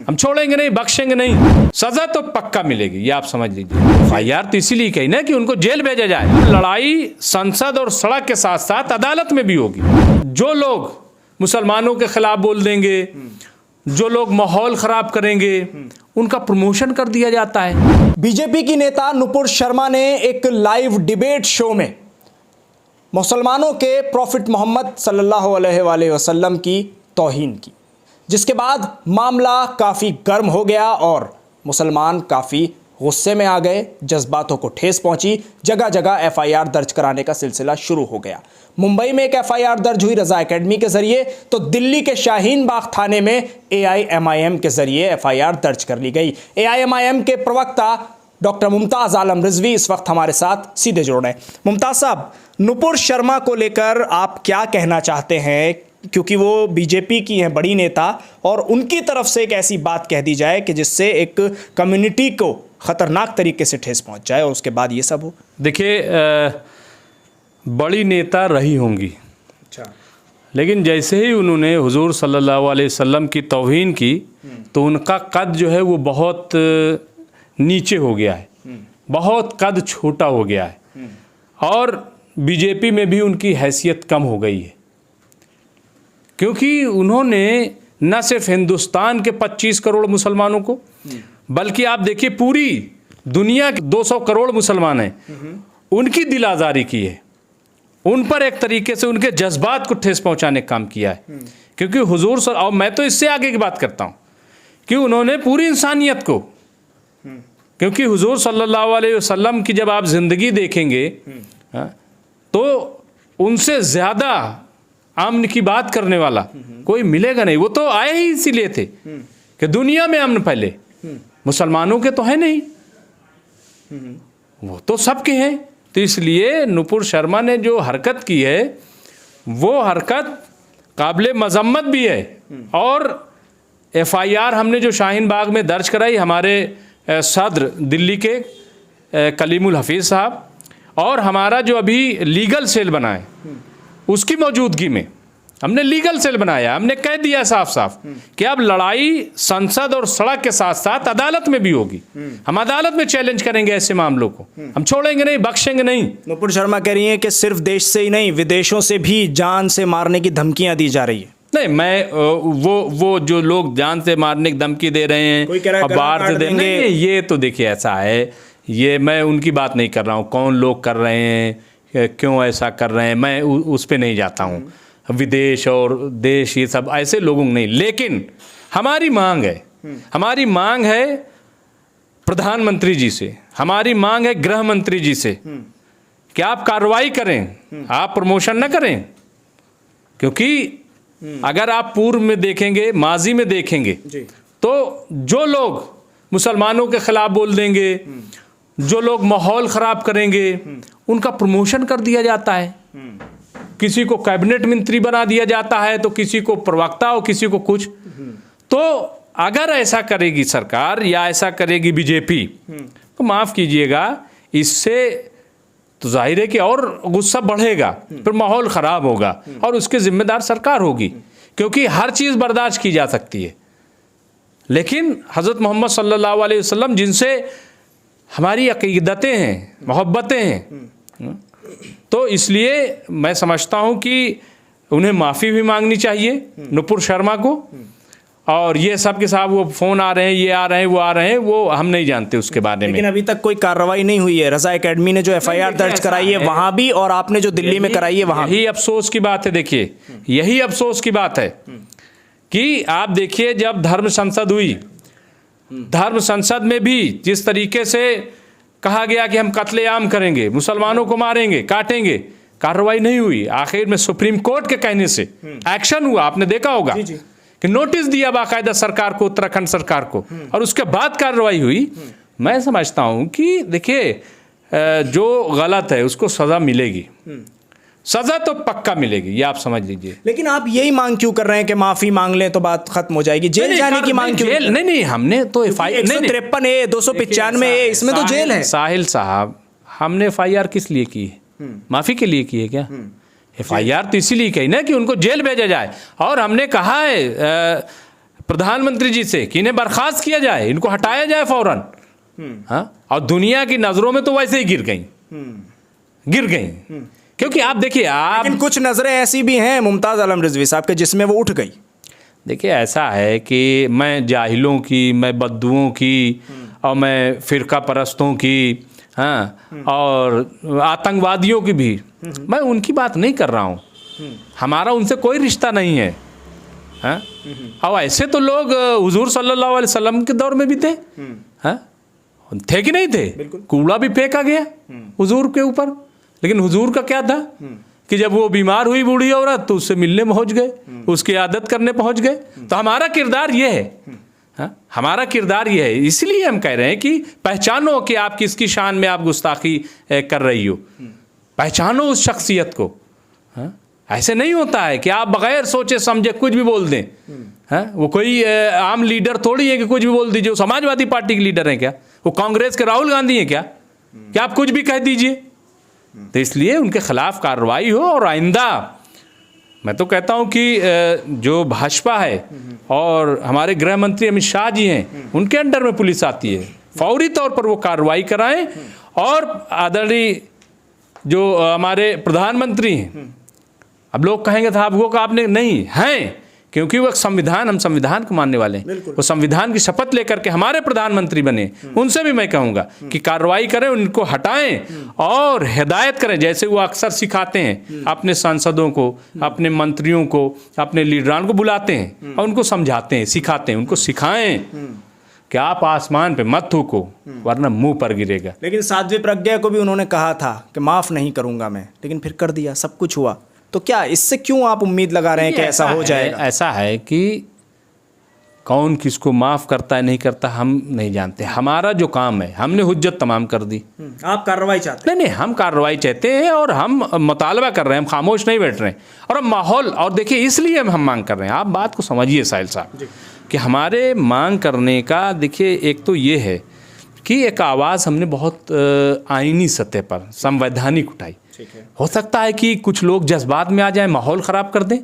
हम छोड़ेंगे नहीं, बख्शेंगे नहीं, सजा तो पक्का मिलेगी, ये आप समझ लीजिए। FIR तो इसीलिए कही ना कि उनको जेल भेजा जाए। लड़ाई संसद और सड़क के साथ साथ अदालत में भी होगी। जो लोग मुसलमानों के खिलाफ बोल देंगे, जो लोग माहौल खराब करेंगे, उनका प्रमोशन कर दिया जाता है। बीजेपी की नेता नुपुर शर्मा ने एक लाइव डिबेट शो में मुसलमानों के प्रॉफिट मोहम्मद सल्लल्लाहु अलैहि वसल्लम की तौहीन की, जिसके बाद मामला काफ़ी गर्म हो गया और मुसलमान काफ़ी गुस्से में आ गए, जज्बातों को ठेस पहुंची, जगह जगह FIR दर्ज कराने का सिलसिला शुरू हो गया। मुंबई में एक FIR दर्ज हुई रज़ा एकेडमी के जरिए, तो दिल्ली के शाहीन बाग थाने में AIMIM के जरिए FIR दर्ज कर ली गई। AIMIM के प्रवक्ता डॉक्टर मुमताज़ आलम रिजवी इस वक्त हमारे साथ सीधे जुड़ रहे हैं। मुमताज़ साहब, नुपुर शर्मा को लेकर आप क्या कहना चाहते हैं, क्योंकि वो बीजेपी की हैं बड़ी नेता, और उनकी तरफ से एक ऐसी बात कह दी जाए कि जिससे एक कम्युनिटी को ख़तरनाक तरीके से ठेस पहुंच जाए और उसके बाद ये सब हो। देखिए, बड़ी नेता रही होंगी, अच्छा, लेकिन जैसे ही उन्होंने हुजूर सल्लल्लाहु अलैहि वसल्लम की तौहीन की तो उनका कद जो है वो बहुत नीचे हो गया है, बहुत कद छोटा हो गया है, और बीजेपी में भी उनकी हैसियत कम हो गई है, क्योंकि उन्होंने न सिर्फ हिंदुस्तान के 25 करोड़ मुसलमानों को, बल्कि आप देखिए पूरी दुनिया के 200 करोड़ मुसलमान हैं, उनकी दिल आज़ारी की है, उन पर एक तरीके से उनके जज्बात को ठेस पहुंचाने का काम किया है। क्योंकि हुजूर और मैं तो इससे आगे की बात करता हूं कि उन्होंने पूरी इंसानियत को, क्योंकि हुजूर सल्लल्लाहु अलैहि वसल्लम की जब आप ज़िंदगी देखेंगे तो उनसे ज़्यादा अमन की बात करने वाला कोई मिलेगा नहीं। वो तो आए ही इसीलिए थे कि दुनिया में अमन फैले, मुसलमानों के तो है नहीं, वो तो सबके हैं। तो इसलिए नुपुर शर्मा ने जो हरकत की है वो हरकत काबिल मजम्मत भी है, और FIR हमने जो शाहीन बाग में दर्ज कराई, हमारे सदर दिल्ली के कलीमुल हफीज़ साहब और हमारा जो अभी लीगल सेल बना है उसकी मौजूदगी में हमने लीगल सेल बनाया, हमने कह दिया साफ साफ कि अब लड़ाई संसद और सड़क के साथ साथ अदालत में भी होगी। हम अदालत में चैलेंज करेंगे ऐसे मामलों को, हम छोड़ेंगे नहीं, बख्शेंगे नहीं। नुपुर शर्मा कह रही हैं कि सिर्फ देश से ही नहीं, विदेशों से भी जान से मारने की धमकियां दी जा रही है। नहीं, मैं वो जो लोग जान से मारने की धमकी दे रहे हैं, कोई कह रहा है बाहर से देंगे, ये तो देखिए ऐसा है, ये मैं उनकी बात नहीं कर रहा हूँ, कौन लोग कर रहे हैं, क्यों ऐसा कर रहे हैं, मैं उस पर नहीं जाता हूँ। विदेश और देश ये सब ऐसे लोगों नहीं, लेकिन हमारी मांग है, हमारी मांग है प्रधानमंत्री जी से, हमारी मांग है गृह मंत्री जी से कि आप कार्रवाई करें, आप प्रमोशन न करें। क्योंकि अगर आप पूर्व में देखेंगे, माजी में देखेंगे, तो जो लोग मुसलमानों के खिलाफ बोल देंगे, जो लोग माहौल ख़राब करेंगे, उनका प्रमोशन कर दिया जाता है। किसी को कैबिनेट मंत्री बना दिया जाता है, तो किसी को प्रवक्ता और किसी को कुछ। तो अगर ऐसा करेगी सरकार या ऐसा करेगी बीजेपी, तो माफ़ कीजिएगा, इससे तो जाहिर है कि और गुस्सा बढ़ेगा, फिर माहौल ख़राब होगा और उसके ज़िम्मेदार सरकार होगी, क्योंकि हर चीज़ बर्दाश्त की जा सकती है, लेकिन हज़रत मोहम्मद सल्लल्लाहु अलैहि वसल्लम जिनसे हमारी अक़ीदतें हैं, मोहब्बतें हैं, तो इसलिए मैं समझता हूं कि उन्हें माफ़ी भी मांगनी चाहिए नुपुर शर्मा को। और ये सब के साथ वो फ़ोन आ रहे हैं, ये आ रहे हैं, वो आ रहे हैं, वो हम नहीं जानते उसके बारे में। लेकिन अभी तक कोई कार्रवाई नहीं हुई है। रज़ा एकेडमी ने जो FIR दर्ज कराई है वहाँ भी, और आपने जो दिल्ली में कराई है वहाँ, यही अफसोस की बात है। देखिए, यही अफसोस की बात है कि आप देखिए, जब धर्म संसद हुई, धर्म संसद में भी जिस तरीके से कहा गया कि हम कत्लेआम करेंगे, मुसलमानों को मारेंगे, काटेंगे, कार्रवाई नहीं हुई। आखिर में सुप्रीम कोर्ट के कहने से एक्शन हुआ, आपने देखा होगा कि नोटिस दिया बाकायदा सरकार को, उत्तराखंड सरकार को, और उसके बाद कार्रवाई हुई। मैं समझता हूं कि देखिए, जो गलत है उसको सज़ा मिलेगी, सज़ा तो पक्का मिलेगी, ये आप समझ लीजिए। लेकिन आप यही मांग क्यों कर रहे हैं कि माफ़ी मांग लें तो बात खत्म हो जाएगी? जेल जाने की मांग क्यों? नहीं, हमने तो FIR 153A 295A इसमें तो जेल है। साहिल साहब, हमने FIR किस लिए की है? माफ़ी के लिए की है क्या? FIR तो इसीलिए कही ना कि उनको जेल भेजा जाए। और हमने कहा है प्रधानमंत्री जी से कि इन्हें बर्खास्त किया जाए, इनको हटाया जाए फौरन। हाँ, और दुनिया की नज़रों में तो वैसे ही गिर गई। क्योंकि आप देखिए, लेकिन कुछ नज़रें ऐसी भी हैं मुमताज़ आलम रिजवी साहब के जिसमें वो उठ गई। देखिए, ऐसा है कि मैं जाहिलों की, मैं बद्दुओं की, और मैं फ़िरका परस्तों की, हाँ, और आतंकवादियों की भी, मैं उनकी बात नहीं कर रहा हूँ। हमारा उनसे कोई रिश्ता नहीं है। हाँ, और ऐसे तो लोग हुजूर सल्लल्लाहु अलैहि वसल्लम के दौर में भी थे। हाँ, थे कि नहीं थे? कूड़ा भी फेंका गया हुजूर के ऊपर, लेकिन हुजूर का क्या था कि जब वो बीमार हुई बूढ़ी औरत तो उससे मिलने पहुंच गए, उसकी आदत करने पहुंच गए। तो हमारा किरदार ये है। हाँ, हमारा किरदार ये है। इसलिए हम कह रहे हैं कि पहचानो कि आप किसकी शान में आप गुस्ताखी कर रही हो, पहचानो उस शख्सियत को। हाँ, ऐसे नहीं होता है कि आप बगैर सोचे समझे कुछ भी बोल दें। हाँ, वो कोई आम लीडर थोड़ी है कि कुछ भी बोल दीजिए। वो समाजवादी पार्टी के लीडर हैं क्या? वो कांग्रेस के राहुल गांधी हैं क्या कि आप कुछ भी कह दीजिए? तो इसलिए उनके खिलाफ कार्रवाई हो। और आइंदा मैं तो कहता हूं कि जो भाजपा है और हमारे गृह मंत्री अमित शाह जी हैं, उनके अंडर में पुलिस आती है, फौरी तौर पर वो कार्रवाई कराएं। और आदरणीय जो हमारे प्रधानमंत्री हैं, अब लोग कहेंगे था वो का आपने नहीं हैं, क्योंकि वो संविधान, हम संविधान को मानने वाले हैं। वो संविधान की शपथ लेकर के हमारे प्रधानमंत्री बने। उनसे भी मैं कहूँगा कि कार्रवाई करें, उनको हटाएं और हिदायत करें, जैसे वो अक्सर सिखाते हैं अपने सांसदों को, अपने मंत्रियों को, अपने लीडरान को बुलाते हैं और उनको समझाते हैं, सिखाते हैं। उनको सिखाएं कि आप आसमान पे मत थूको वरना मुंह पर गिरेगा। लेकिन साध्वी प्रज्ञा को भी उन्होंने कहा था कि माफ़ नहीं करूँगा मैं, लेकिन फिर कर दिया, सब कुछ हुआ। तो क्या इससे क्यों आप उम्मीद लगा रहे हैं कि ऐसा हो जाएगा? ऐसा है कि कौन किसको माफ़ करता है नहीं करता हम नहीं जानते। हमारा जो काम है, हमने हुज्जत तमाम कर दी। आप कार्रवाई चाहते हैं? नहीं, हम कार्रवाई चाहते हैं और हम मुतालबा कर रहे हैं, हम खामोश नहीं बैठ रहे हैं। और अब माहौल, और देखिए इसलिए हम मांग कर रहे हैं। आप बात को समझिए साहिल साहब कि हमारे मांग करने का, देखिए एक तो ये है कि एक आवाज़ हमने बहुत आईनी सतह पर संवैधानिक उठाई। हो सकता है कि कुछ लोग जज्बात में आ जाएं, माहौल ख़राब कर दें,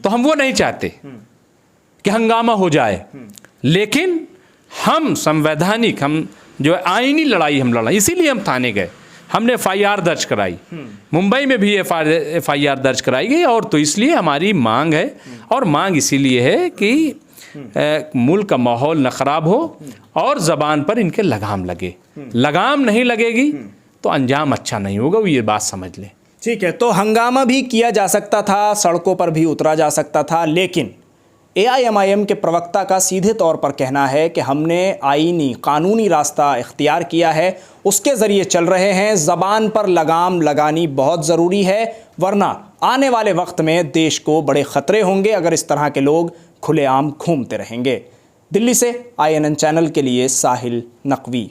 तो हम वो नहीं चाहते कि हंगामा हो जाए। लेकिन हम संवैधानिक, हम जो आईनी लड़ाई हम लड़ा, इसीलिए हम थाने गए, हमने FIR दर्ज कराई। मुंबई में भी FIR दर्ज कराई गई। और तो इसलिए हमारी मांग है, और मांग इसीलिए है कि मुल्क का माहौल न ख़राब हो और ज़बान पर इनके लगाम लगे। लगाम नहीं लगेगी तो अंजाम अच्छा नहीं होगा, वो ये बात समझ लें। ठीक है, तो हंगामा भी किया जा सकता था, सड़कों पर भी उतरा जा सकता था, लेकिन AIMIM के प्रवक्ता का सीधे तौर पर कहना है कि हमने आईनी कानूनी रास्ता इख्तियार किया है, उसके ज़रिए चल रहे हैं। ज़बान पर लगाम लगानी बहुत ज़रूरी है, वरना आने वाले वक्त में देश को बड़े ख़तरे होंगे अगर इस तरह के लोग खुलेआम घूमते रहेंगे। दिल्ली से INN चैनल के लिए साहिल नकवी।